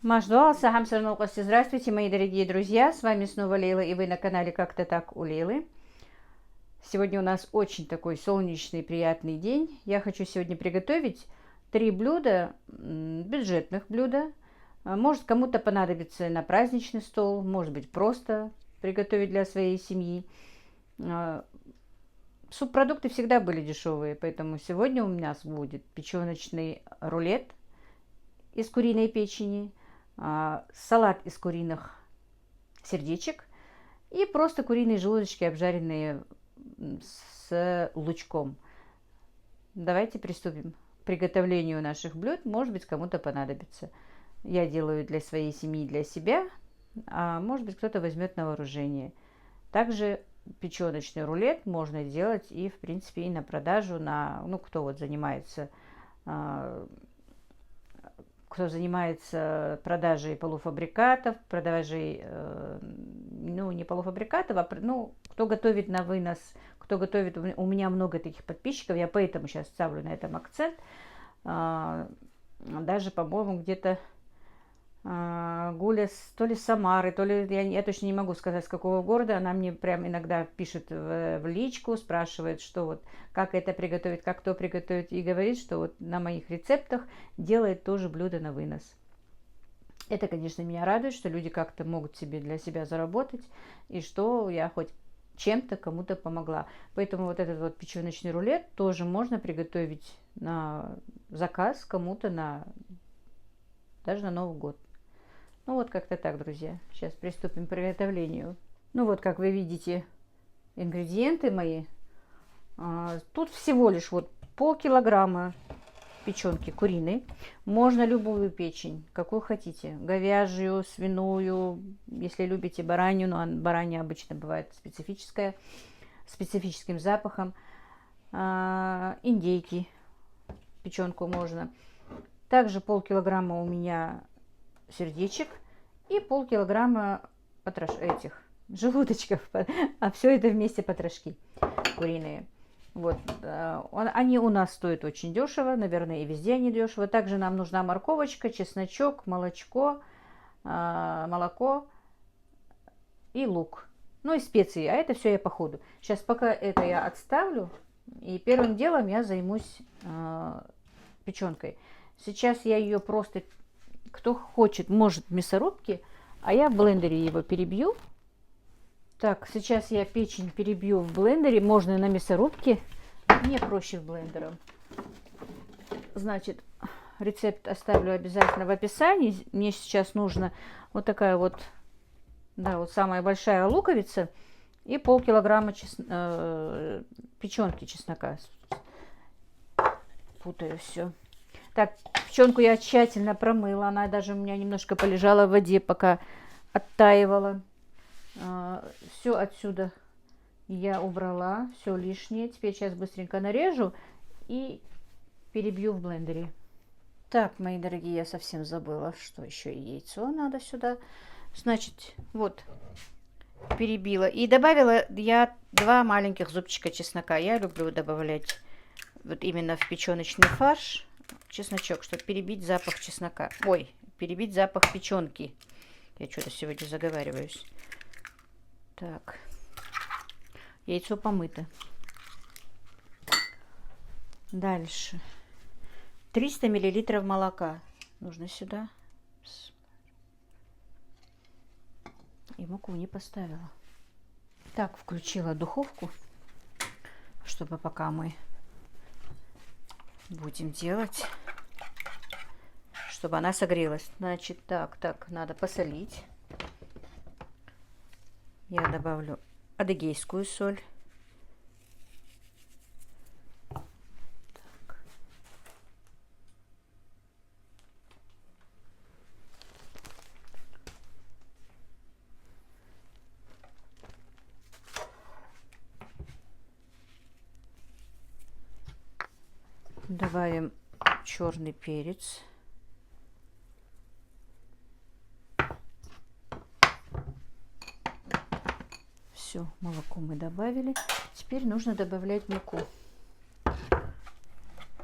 Маждуал, Сахам Сарнолкости. Здравствуйте, мои дорогие друзья. С вами снова Лейла, и вы на канале Как-то так у Лейлы. Сегодня у нас очень такой солнечный, приятный день. Я хочу сегодня приготовить 3 блюда, бюджетных блюда. Может, кому-то понадобится на праздничный стол, может быть, просто приготовить для своей семьи. Субпродукты всегда были дешевые, поэтому сегодня у нас будет печеночный рулет из куриной печени, салат из куриных сердечек и просто куриные желудочки, обжаренные с лучком. Давайте приступим к приготовлению наших блюд. Может быть, кому-то понадобится. Я делаю для своей семьи, для себя, а может быть, кто-то возьмет на вооружение. Также печеночный рулет можно делать и, в принципе, и на продажу, кто вот занимается продажей полуфабрикатов, продажей, не полуфабрикатов, кто готовит на вынос, кто готовит, у меня много таких подписчиков, я поэтому сейчас ставлю на этом акцент. Даже, по-моему, где-то Гуля то ли с Самары, то ли, я точно не могу сказать, с какого города, она мне прям иногда пишет в личку, спрашивает, что вот, как это приготовить, как то приготовить, и говорит, что вот на моих рецептах делает тоже блюдо на вынос. Это, конечно, меня радует, что люди как-то могут себе для себя заработать, и что я хоть чем-то кому-то помогла. Поэтому вот этот вот печеночный рулет тоже можно приготовить на заказ кому-то даже на Новый год. Ну вот как-то так, друзья. Сейчас приступим к приготовлению. Ну вот, как вы видите, ингредиенты мои. Тут всего лишь вот полкилограмма печенки куриной. Можно любую печень, какую хотите. Говяжью, свиную, если любите баранью, но баранья обычно бывает специфическая, с специфическим запахом. Индейки, печенку можно. Также полкилограмма у меня сердечек и полкилограмма этих желудочков, а все это вместе потрошки куриные. Вот, они у нас стоят очень дешево, наверное, и везде они дешево. Также нам нужна морковочка, чесночок, молоко и лук. Ну и специи, а это все я по ходу. Сейчас пока это я отставлю, и первым делом я займусь печенкой. Сейчас я ее просто, кто хочет, может в мясорубке, а я в блендере его перебью. Так, сейчас я печень перебью в блендере, можно на мясорубке, мне проще в блендером. Значит, рецепт оставлю обязательно в описании. Мне сейчас нужно вот такая вот, вот самая большая луковица и полкилограмма печенки чеснока. Путаю все. Так, печенку я тщательно промыла, она даже у меня немножко полежала в воде, пока оттаивала. Все отсюда я убрала, все лишнее. Теперь сейчас быстренько нарежу и перебью в блендере. Так, мои дорогие, я совсем забыла, что еще и яйцо надо сюда. Значит, вот, перебила. И добавила я 2 маленьких зубчика чеснока. Я люблю добавлять вот именно в печеночный фарш чесночок, чтобы перебить запах чеснока. Ой, перебить запах печенки. Я что-то сегодня заговариваюсь. Так. Яйцо помыто. Дальше. 300 миллилитров молока. Нужно сюда. И муку не поставила. Так, включила духовку, чтобы пока мы будем делать, чтобы она согрелась. Значит, так, надо посолить. Я добавлю адыгейскую соль. Так. Добавим черный перец. Все, молоко мы добавили. Теперь нужно добавлять муку.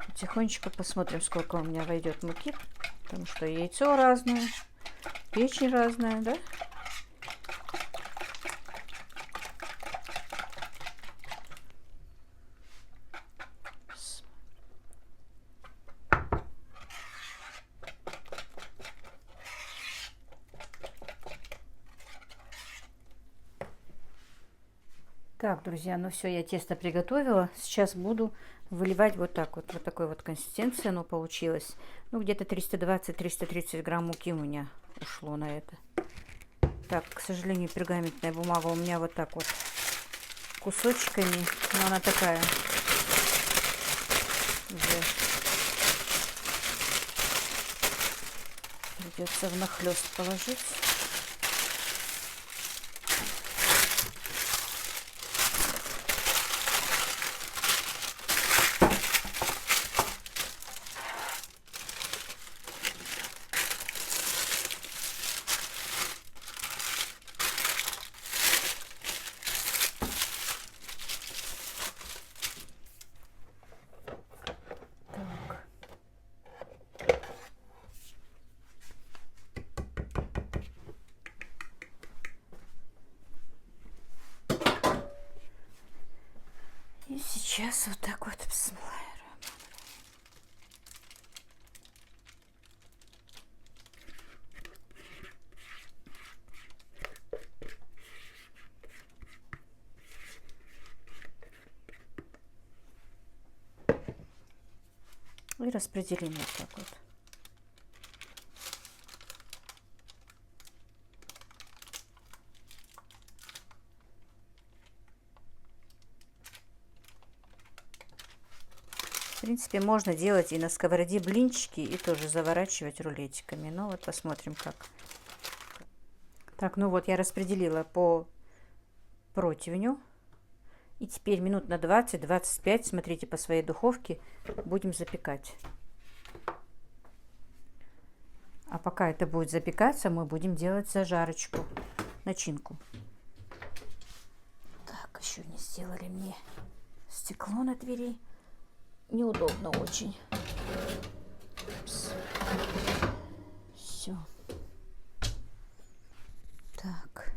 Потихонечку посмотрим, сколько у меня войдет муки, потому что яйцо разное. печень разная, да? Так, друзья, ну все, я тесто приготовила. Сейчас буду выливать вот так вот. Вот такой вот консистенции оно получилось. Ну, где-то 320-330 грамм муки у меня ушло на это. Так, к сожалению, пергаментная бумага у меня вот так вот кусочками. Но она такая уже придется внахлёст положить. И сейчас вот так вот обсматриваем. И распределим вот так вот. В принципе, можно делать и на сковороде блинчики, и тоже заворачивать рулетиками. Но вот посмотрим как. Так, ну вот я распределила по противню. И теперь минут на 20-25, смотрите, по своей духовке будем запекать. А пока это будет запекаться, мы будем делать зажарочку, начинку. Так, еще не сделали мне стекло на двери. Неудобно очень. Все. Так.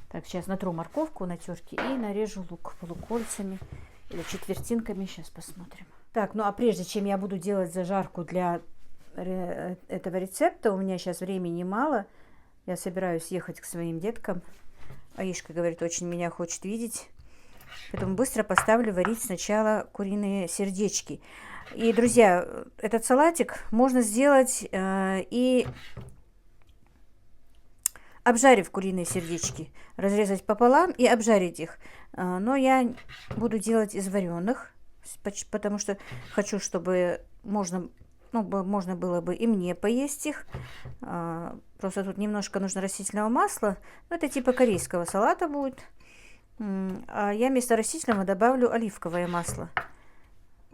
Так, сейчас натру морковку на терке и нарежу лук полукольцами или четвертинками. Сейчас посмотрим. Так, ну а прежде чем я буду делать зажарку для этого рецепта, у меня сейчас времени мало. Я собираюсь ехать к своим деткам. Аишка говорит, очень меня хочет видеть. Поэтому быстро поставлю варить сначала куриные сердечки. И, друзья, этот салатик можно сделать и обжарив куриные сердечки. Разрезать пополам и обжарить их. Но я буду делать из вареных, потому что хочу, чтобы можно было бы и мне поесть их. Просто тут немножко нужно растительного масла. Ну, это типа корейского салата будет. А я вместо растительного добавлю оливковое масло.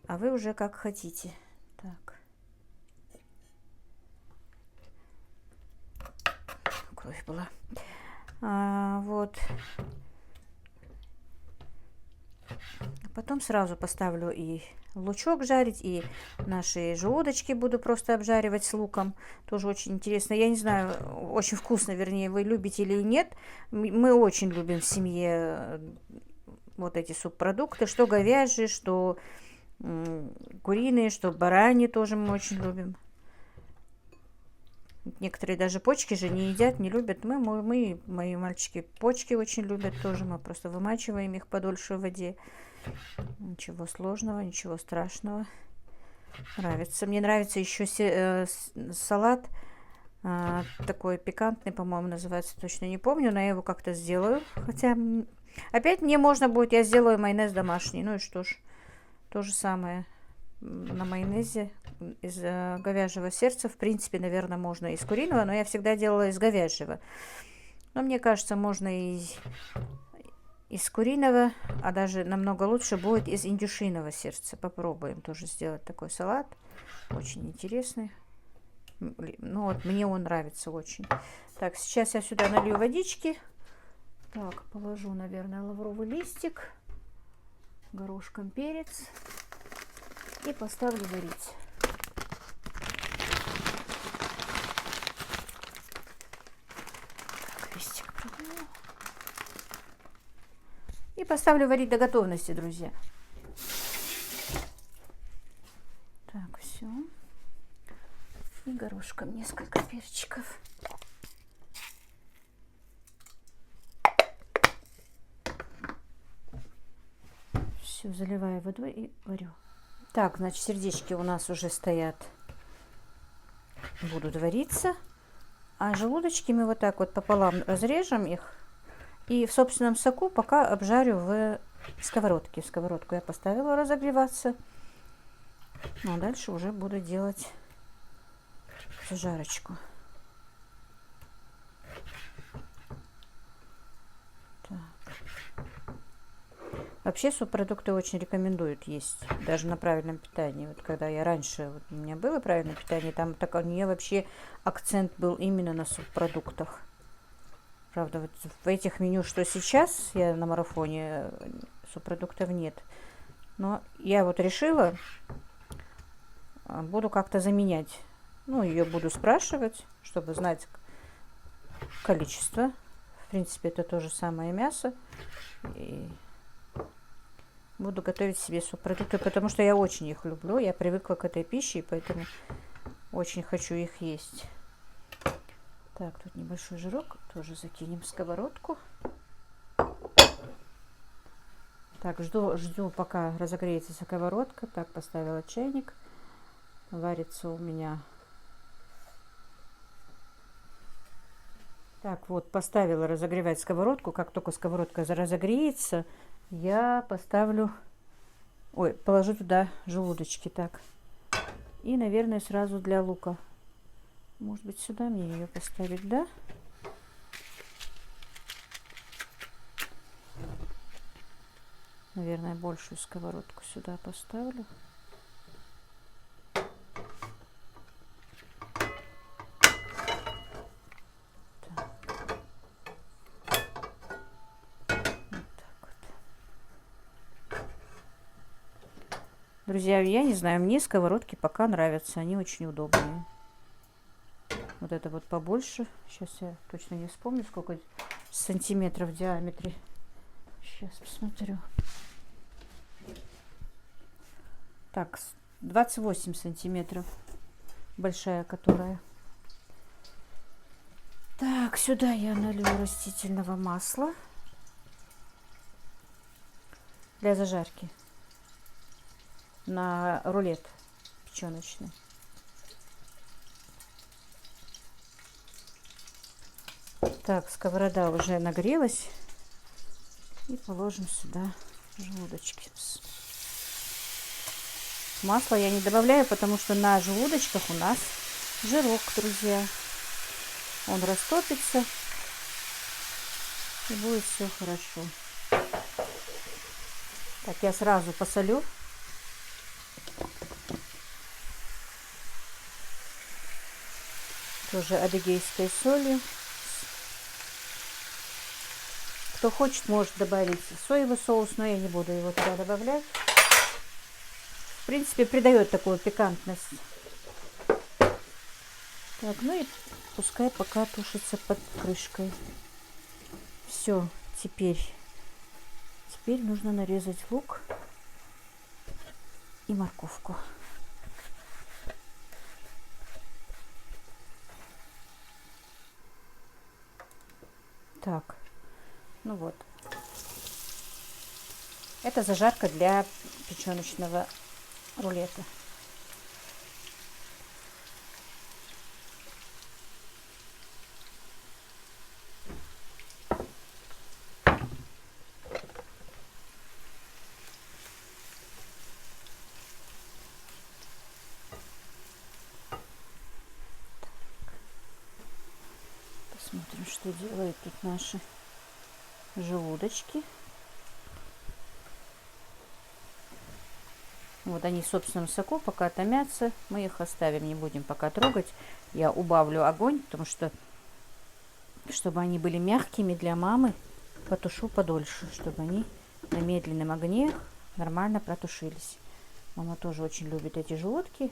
А вы уже как хотите. Так. Кровь была. Вот. Потом сразу поставлю и лучок жарить, и наши желудочки буду просто обжаривать с луком. Тоже очень интересно. Я не знаю, очень вкусно, вернее, вы любите или нет. Мы очень любим в семье вот эти субпродукты, что говяжьи, что куриные, что бараньи тоже мы очень любим. Некоторые даже почки же не едят, не любят. Мои мальчики почки очень любят тоже. Мы просто вымачиваем их подольше в воде. Ничего сложного, ничего страшного. Нравится. Мне нравится еще салат. Такой пикантный, по-моему, называется. Точно не помню, но я его как-то сделаю. Хотя опять мне можно будет, я сделаю майонез домашний. Ну и что ж, то же самое. На майонезе из говяжьего сердца. В принципе, наверное, можно из куриного, но я всегда делала из говяжьего. Но мне кажется, можно и из куриного, а даже намного лучше будет из индюшиного сердца. Попробуем тоже сделать такой салат. Очень интересный. Ну вот, мне он нравится очень. Так, сейчас я сюда налью водички. Так, положу, наверное, лавровый листик. горошком перец и поставлю варить. Крестик прогну. И поставлю варить до готовности, друзья. Так, все. И горошком несколько перчиков. Все, заливаю водой и варю. Так, значит, сердечки у нас уже стоят, будут вариться. А желудочки мы вот так вот пополам разрежем их. И в собственном соку пока обжарю в сковородке. В сковородку я поставила разогреваться. Ну, а дальше уже буду делать зажарочку. Так. Вообще субпродукты очень рекомендуют есть, даже на правильном питании. Вот когда я раньше, вот у меня было правильное питание, там так у нее вообще акцент был именно на субпродуктах. Правда, вот в этих меню, что сейчас я на марафоне, субпродуктов нет. Но я вот решила, буду как-то заменять. Ну, ее буду спрашивать, чтобы знать количество. В принципе, это то же самое мясо. И буду готовить себе субпродукты, потому что я очень их люблю. Я привыкла к этой пище, и поэтому очень хочу их есть. Так, тут небольшой жирок. Тоже закинем в сковородку. Так, жду, пока разогреется сковородка. Так, поставила чайник. Варится у меня. Так, вот, поставила разогревать сковородку. Как только сковородка разогреется, я поставлю... Ой, положу туда желудочки. Так. И, наверное, сразу для лука. Может быть, сюда мне ее поставить, да? Наверное, большую сковородку сюда поставлю. Друзья, я не знаю, мне сковородки пока нравятся, они очень удобные. Вот это вот побольше. Сейчас я точно не вспомню, сколько сантиметров в диаметре. Сейчас посмотрю. Так, 28 сантиметров. Большая, которая. Так, сюда я налью растительного масла для зажарки на рулет печеночный. Так, сковорода уже нагрелась. И положим сюда желудочки. Масла я не добавляю, потому что на желудочках у нас жирок, друзья. Он растопится. И будет все хорошо. Так, я сразу посолю. Тоже адыгейской солью. Кто хочет, может добавить соевый соус, но я не буду его туда добавлять. В принципе, придает такую пикантность. Так, ну и пускай пока тушится под крышкой. Все, теперь нужно нарезать лук и морковку. Так. Ну вот. Это зажарка для печеночного рулета. Посмотрим, что делают тут наши желудочки. Вот они в собственном соку пока томятся. Мы их оставим, не будем пока трогать. Я убавлю огонь, потому что, чтобы они были мягкими для мамы, потушу подольше, чтобы они на медленном огне нормально протушились. Мама тоже очень любит эти желудки,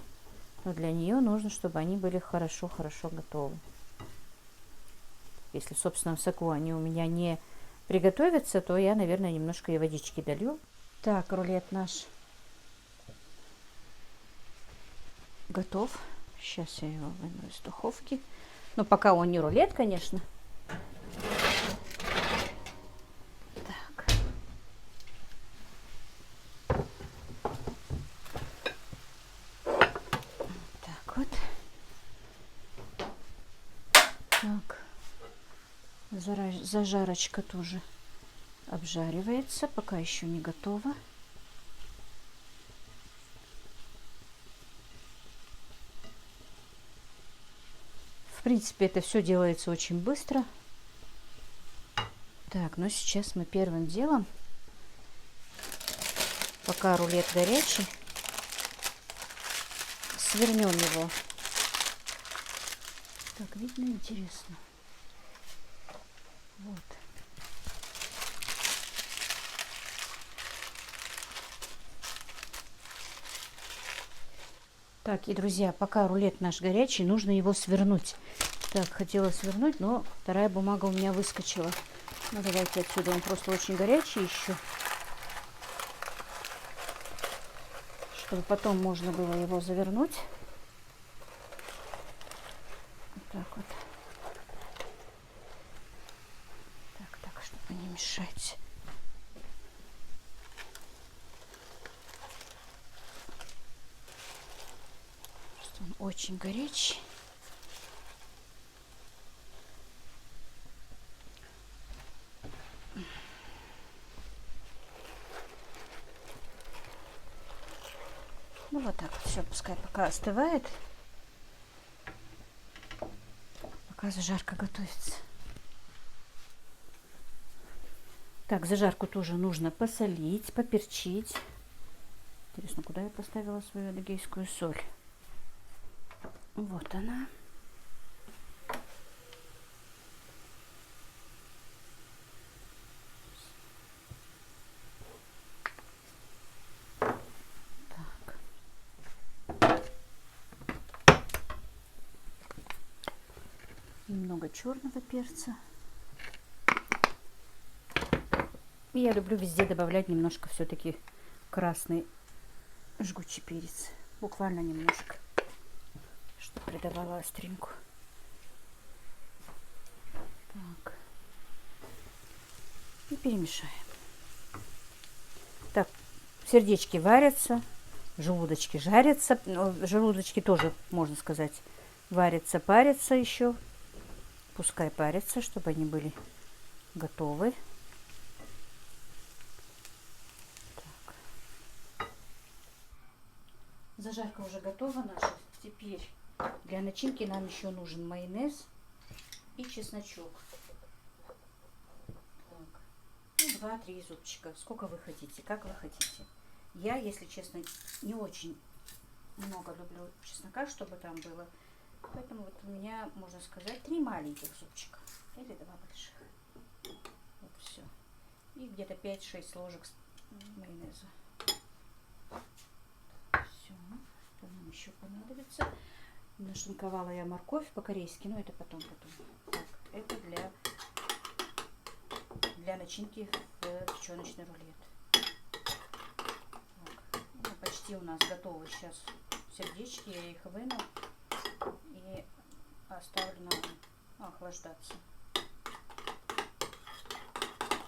но для нее нужно, чтобы они были хорошо-хорошо готовы. Если в собственном соку они у меня не приготовятся, то я, наверное, немножко и водички долью. Так, рулет наш готов. Сейчас я его выну из духовки. Но пока он не рулет, конечно. Так. Так вот. Так. Зажарочка тоже обжаривается, пока еще не готова. В принципе, это все делается очень быстро. Так, ну сейчас мы первым делом, пока рулет горячий, свернем его. Так, видно, интересно. Вот. Так, и, друзья, пока рулет наш горячий, нужно его свернуть. Так, хотела свернуть, но вторая бумага у меня выскочила. Ну, давайте отсюда, он просто очень горячий еще. Чтобы потом можно было его завернуть. Вот так вот. Так, чтобы не мешать. Просто он очень горячий. Ну вот так вот, все, пускай пока остывает, пока зажарка готовится. Так, зажарку тоже нужно посолить, поперчить. Интересно, куда я поставила свою адыгейскую соль? Вот она. Немного черного перца. И я люблю везде добавлять немножко все-таки красный жгучий перец. Буквально немножко, чтобы придавало остринку. Так. И перемешаем. Так, сердечки варятся, желудочки жарятся. Желудочки тоже, можно сказать, варятся, парятся еще. Пускай парятся, чтобы они были готовы. Так. Зажарка уже готова наша. Теперь для начинки нам еще нужен майонез и чесночок. Так. 2-3 зубчика. Сколько вы хотите, как вы хотите. Я, если честно, не очень много люблю чеснока, чтобы там было. Поэтому вот у меня, можно сказать, 3 маленьких зубчика или 2 больших. Вот все. И где-то 5-6 ложек майонеза. Все. Что нам еще понадобится? Нашинковала я морковь по-корейски, но это потом. Так, это для начинки в печеночный рулет. Так, ну, почти у нас готовы сейчас сердечки, я их выну и оставлю на охлаждаться.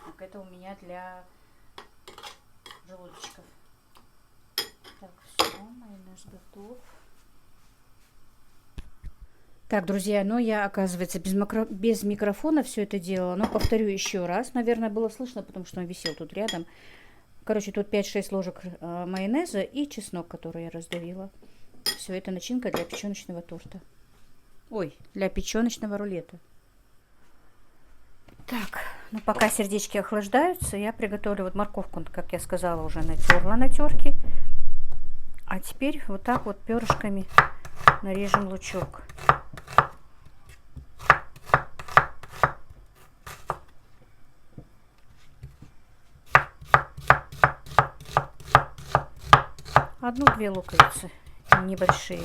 Так, это у меня для желудочков. Так, все, майонез готов. Так, друзья, ну я, оказывается, без микрофона все это делала. Но повторю еще раз. Наверное, было слышно, потому что он висел тут рядом. Короче, тут 5-6 ложек майонеза и чеснок, который я раздавила. Все, это начинка для печеночного торта. Ой, для печеночного рулета. Так, ну пока сердечки охлаждаются, я приготовлю вот морковку, как я сказала, уже натерла на терке. А теперь вот так вот перышками нарежем лучок. одну-две луковицы небольшие.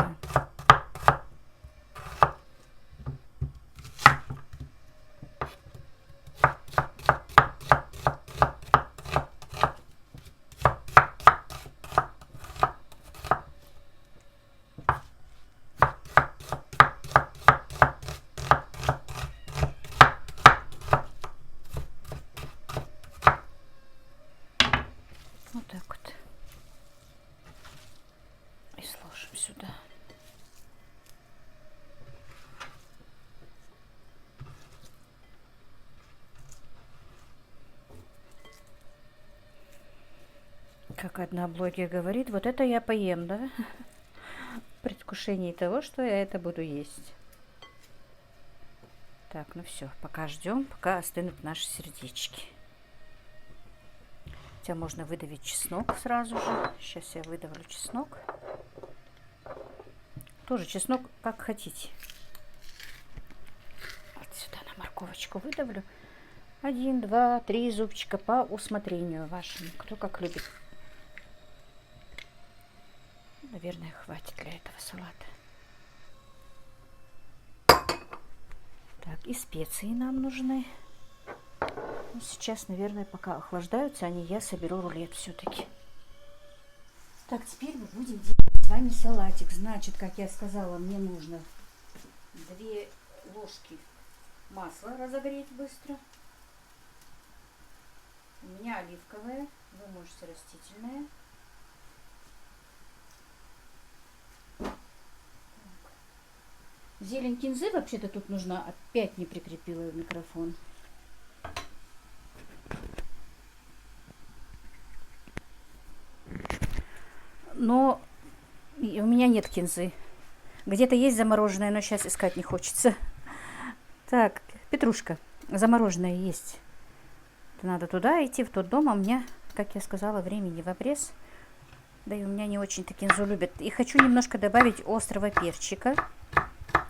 Вот так вот. И сложим сюда. Как одна блогер говорит, вот это я поем, да? В предвкушении того, что я это буду есть. Так, ну все, пока ждем, пока остынут наши сердечки. Хотя можно выдавить чеснок сразу же. Сейчас я выдавлю чеснок. Тоже чеснок как хотите. Вот сюда на морковочку выдавлю. 1, 2, 3 зубчика по усмотрению вашему. Кто как любит. Наверное, хватит для этого салата. Так, и специи нам нужны. Ну, сейчас, наверное, пока охлаждаются они, я соберу рулет все-таки. Так, теперь мы будем делать с вами салатик. Значит, как я сказала, мне нужно 2 ложки масла разогреть быстро. У меня оливковое, вы можете растительное. Зелень кинзы вообще-то тут нужна. Опять не прикрепила микрофон. Но у меня нет кинзы. Где-то есть замороженная, но сейчас искать не хочется. Так, петрушка. Замороженная есть. Надо туда идти, в тот дом. А у меня, как я сказала, времени в обрез. Да и у меня не очень-то кинзу любят. И хочу немножко добавить острого перчика.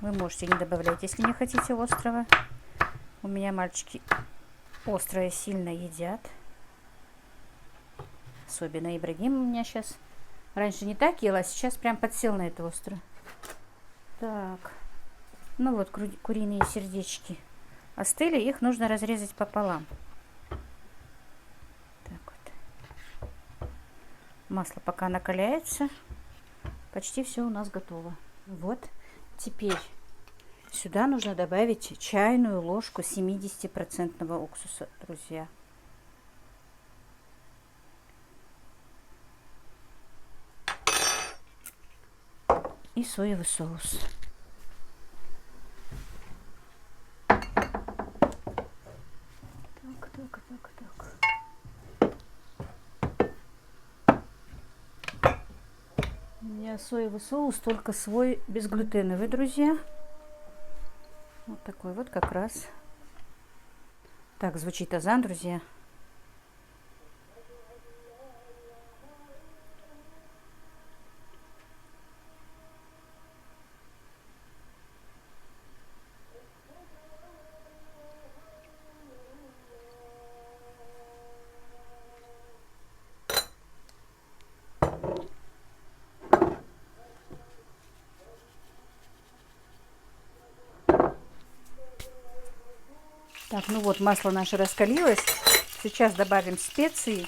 Вы можете не добавлять, если не хотите острого. У меня мальчики острое сильно едят. Особенно Ибрагим у меня сейчас. Раньше не так ел, а сейчас прям подсел на это остро. Так. Ну вот куриные сердечки остыли. Их нужно разрезать пополам. Так вот. Масло пока накаляется. Почти все у нас готово. Вот. Теперь сюда нужно добавить чайную ложку 70% уксуса, друзья. И соевый соус. Так. У меня соевый соус только свой безглютеновый, друзья. Вот такой вот как раз. Так звучит азан, друзья. Так, ну вот масло наше раскалилось. Сейчас добавим специи.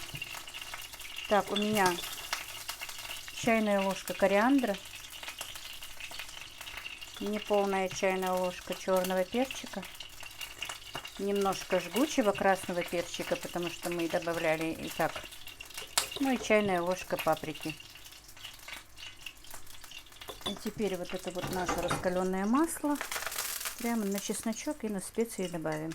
Так, у меня чайная ложка кориандра, неполная чайная ложка черного перчика, немножко жгучего красного перчика, потому что мы добавляли и так, ну и чайная ложка паприки. И теперь вот это вот наше раскаленное масло прямо на чесночок и на специи добавим.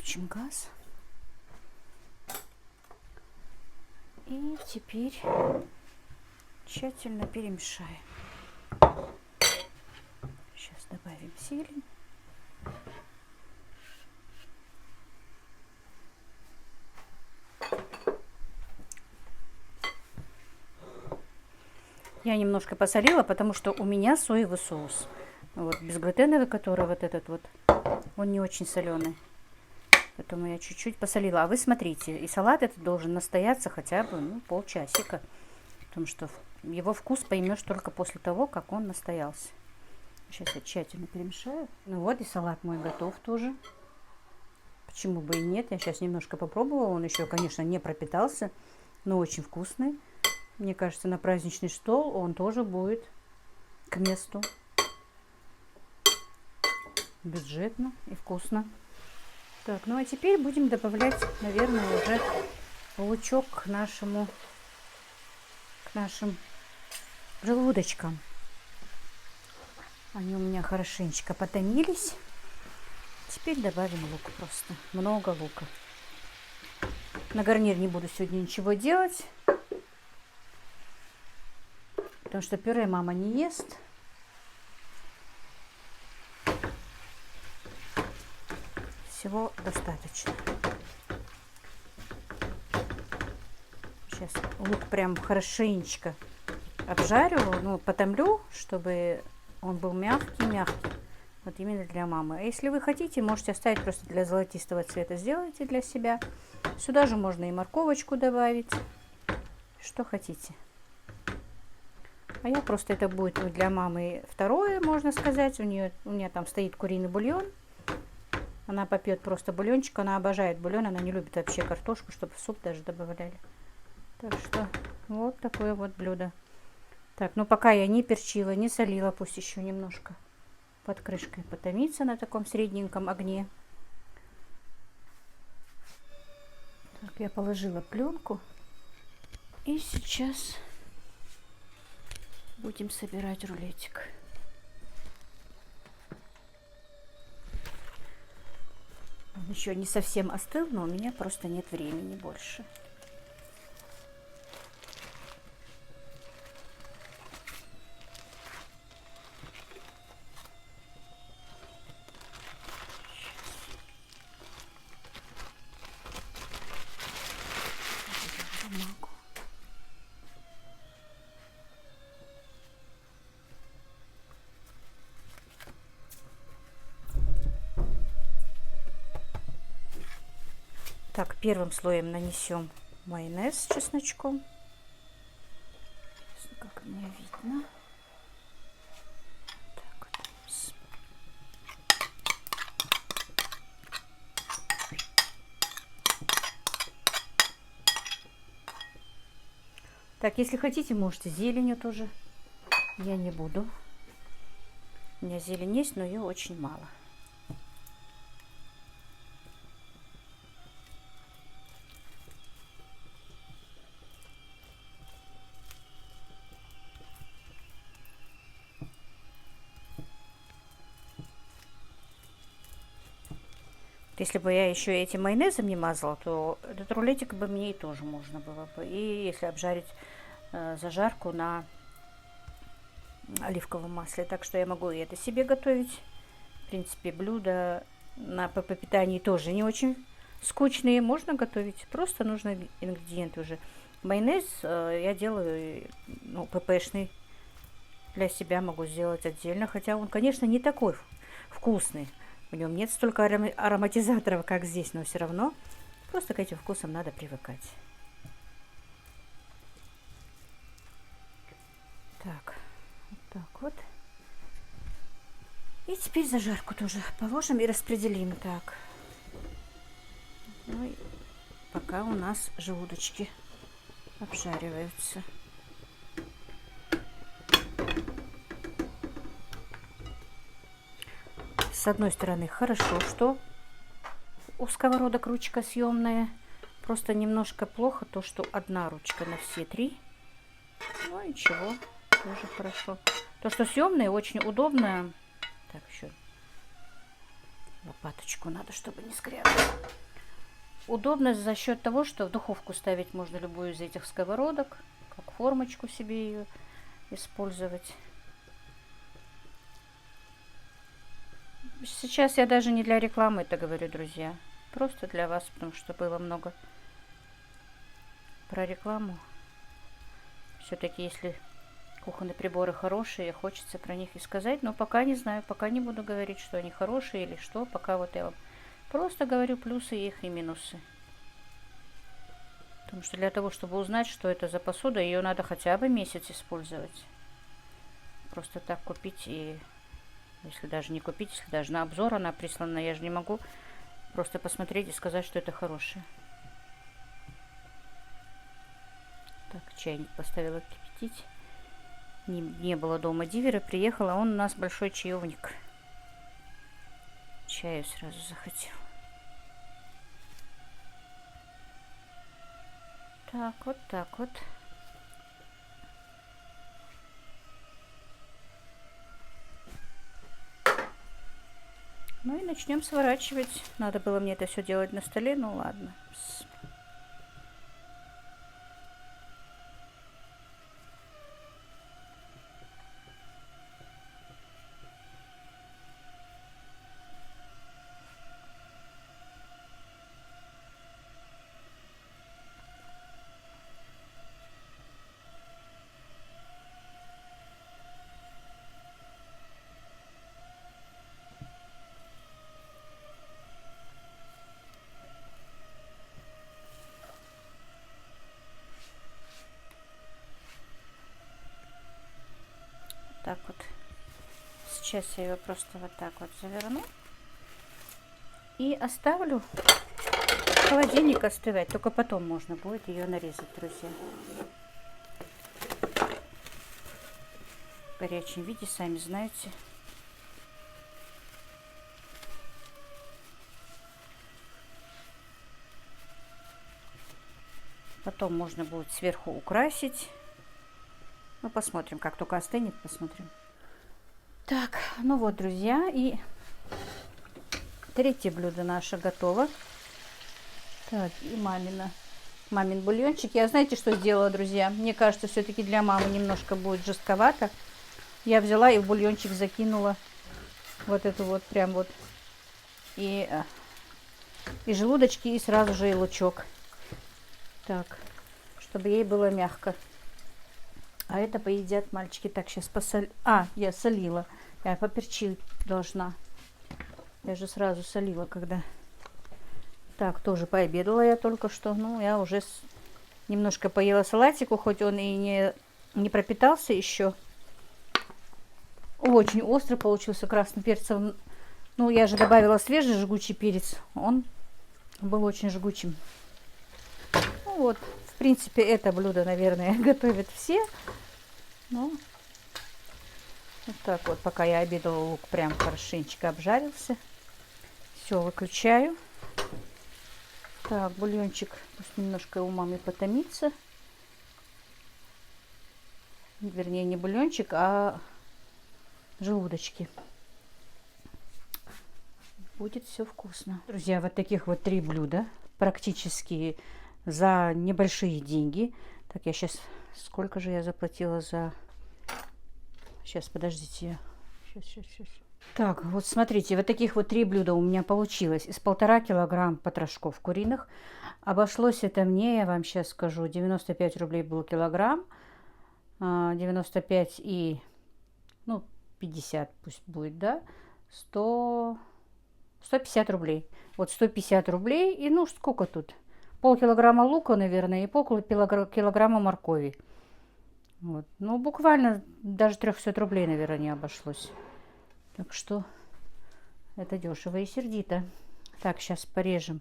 Выключим газ. И теперь тщательно перемешаем. Сейчас добавим зелень. Я немножко посолила, потому что у меня соевый соус. Вот, безглютеновый, который вот этот вот, он не очень соленый. Поэтому я чуть-чуть посолила. А вы смотрите, и салат этот должен настояться хотя бы полчасика. Потому что его вкус поймешь только после того, как он настоялся. Сейчас я тщательно перемешаю. Ну вот и салат мой готов тоже. Почему бы и нет? Я сейчас немножко попробовала. Он еще, конечно, не пропитался, но очень вкусный. Мне кажется, на праздничный стол он тоже будет к месту. Бюджетно и вкусно. Так, ну а теперь будем добавлять, наверное, уже лучок к нашим желудочкам. Они у меня хорошенечко потомились. Теперь добавим лук просто. Много лука. На гарнир не буду сегодня ничего делать. Потому что пюре мама не ест. Всего достаточно. Сейчас лук прям хорошенечко обжарю, потомлю, чтобы он был мягкий-мягкий. Вот именно для мамы. А если вы хотите, можете оставить просто для золотистого цвета. Сделайте для себя. Сюда же можно и морковочку добавить. Что хотите. А я просто, это будет для мамы второе, можно сказать. У меня там стоит куриный бульон. Она попьет просто бульончик. Она обожает бульон. Она не любит вообще картошку, чтобы в суп даже добавляли. Так что вот такое вот блюдо. Так, пока я не перчила, не солила, пусть еще немножко под крышкой потомится на таком средненьком огне. Так, я положила пленку. И сейчас будем собирать рулетик. Он еще не совсем остыл, но у меня просто нет времени больше. Так, первым слоем нанесем майонез с чесночком. Как мне видно. Так, вот. Так, если хотите, можете зеленью тоже. Я не буду. У меня зелень есть, но ее очень мало. Если бы я еще этим майонезом не мазала, то этот рулетик бы мне и тоже можно было бы. И если обжарить зажарку на оливковом масле. Так что я могу и это себе готовить. В принципе, блюда по питанию тоже не очень скучные. Можно готовить. Просто нужны ингредиенты уже. Майонез я делаю ППшный. Для себя могу сделать отдельно. Хотя он, конечно, не такой вкусный. В нем нет столько ароматизаторов, как здесь, но все равно просто к этим вкусам надо привыкать. Так, вот так вот. И теперь зажарку тоже положим и распределим. Так. Ну и пока у нас желудочки обжариваются. С одной стороны хорошо, что у сковородок ручка съемная. Просто немножко плохо то, что одна ручка на все три. Ну ничего, тоже хорошо. То, что съемная, очень удобно. Так, еще лопаточку надо, чтобы не скрябать. Удобно за счет того, что в духовку ставить можно любую из этих сковородок. Как формочку себе ее использовать. Сейчас я даже не для рекламы это говорю, друзья. Просто для вас, потому что было много про рекламу. Все-таки, если кухонные приборы хорошие, хочется про них и сказать, но пока не знаю, пока не буду говорить, что они хорошие или что, пока вот я вам просто говорю плюсы их и минусы. Потому что для того, чтобы узнать, что это за посуда, ее надо хотя бы месяц использовать. Просто так купить и, если даже не купить, если даже на обзор она прислана, я же не могу просто посмотреть и сказать, что это хорошее. Так, чайник поставила кипятить. Не было дома дивера, приехала, он у нас большой чаевник. Чаю сразу захотел. Так, вот так вот. Ну и начнем сворачивать. Надо было мне это все делать на столе, ну ладно. Так вот. Сейчас я ее просто вот так вот заверну. И оставлю в холодильник остывать. Только потом можно будет ее нарезать, друзья. В горячем виде, сами знаете. Потом можно будет сверху украсить. Ну, посмотрим, как только остынет, посмотрим. Так, ну вот, друзья, и третье блюдо наше готово. Так, и мамин бульончик. Я, знаете, что сделала, друзья? Мне кажется, все-таки для мамы немножко будет жестковато. Я взяла и в бульончик закинула вот эту вот прям вот и желудочки, и сразу же и лучок. Так, чтобы ей было мягко. А это поедят мальчики. Так, сейчас посолю. Я солила. Я поперчить должна. Я же сразу солила, когда... Так, тоже пообедала я только что. Ну, я уже немножко поела салатику, хоть он и не пропитался еще. Очень острый получился красным перцем. Ну, я же добавила свежий жгучий перец. Он был очень жгучим. Ну, вот. В принципе, это блюдо, наверное, готовят все. Ну, вот так вот, пока я обедала, лук прям хорошенечко обжарился. Все, выключаю. Так, бульончик пусть немножко у мамы потомится. Вернее, не бульончик, а желудочки. Будет все вкусно. Друзья, вот таких вот 3 блюда. Практически за небольшие деньги. Так, я сейчас... Сколько же я заплатила за... Сейчас, подождите. Сейчас. Так, вот смотрите, вот таких вот 3 блюда у меня получилось. Из 1,5 килограмм потрошков куриных. Обошлось это мне, я вам сейчас скажу, 95 рублей был килограмм. 95 и... Ну, 50 пусть будет, да? 150 рублей. Вот 150 рублей. И ну, сколько тут? Полкилограмма лука, наверное, и полкилограмма моркови. Вот. Ну, буквально даже 300 рублей, наверное, не обошлось. Так что это дешево и сердито. Так, сейчас порежем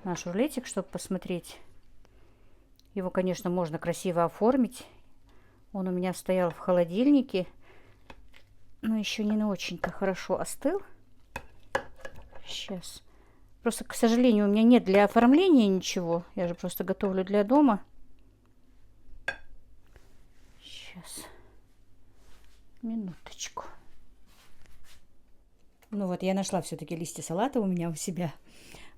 наш рулетик, чтобы посмотреть. Его, конечно, можно красиво оформить. Он у меня стоял в холодильнике, но еще не очень-то хорошо остыл. Сейчас. Просто, к сожалению, у меня нет для оформления ничего. Я же просто готовлю для дома. Сейчас. Минуточку. Ну вот, я нашла все-таки листья салата у меня у себя.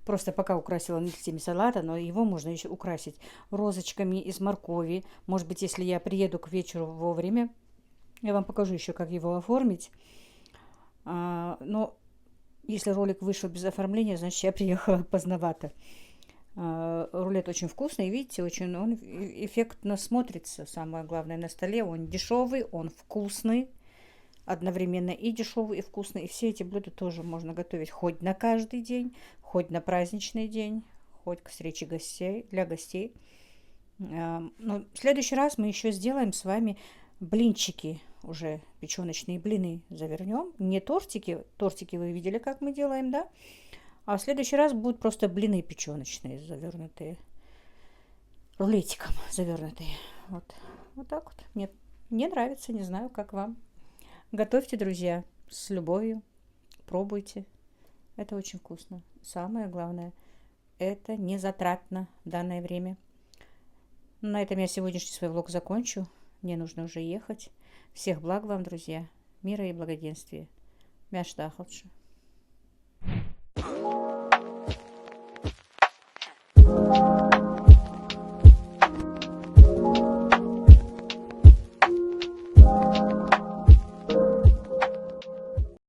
Просто пока украсила листьями салата, но его можно еще украсить розочками из моркови. Может быть, если я приеду к вечеру вовремя, я вам покажу еще, как его оформить. Но если ролик вышел без оформления, значит, я приехала поздновато. Рулет очень вкусный, видите, очень он эффектно смотрится, самое главное, на столе. Он дешевый, он вкусный, одновременно и дешевый, и вкусный. И все эти блюда тоже можно готовить хоть на каждый день, хоть на праздничный день, хоть к встрече гостей, для гостей. Но в следующий раз мы еще сделаем с вами блинчики, уже печеночные блины завернем. Не тортики, тортики вы видели, как мы делаем, да? А в следующий раз будут просто блины печеночные, завернутые, рулетиком завернутые. Вот так вот. Мне нравится, не знаю, как вам. Готовьте, друзья, с любовью, пробуйте. Это очень вкусно. Самое главное, это не затратно в данное время. На этом я сегодняшний свой влог закончу. Мне нужно уже ехать. Всех благ вам, друзья. Мира и благоденствия. Мяшдахалши.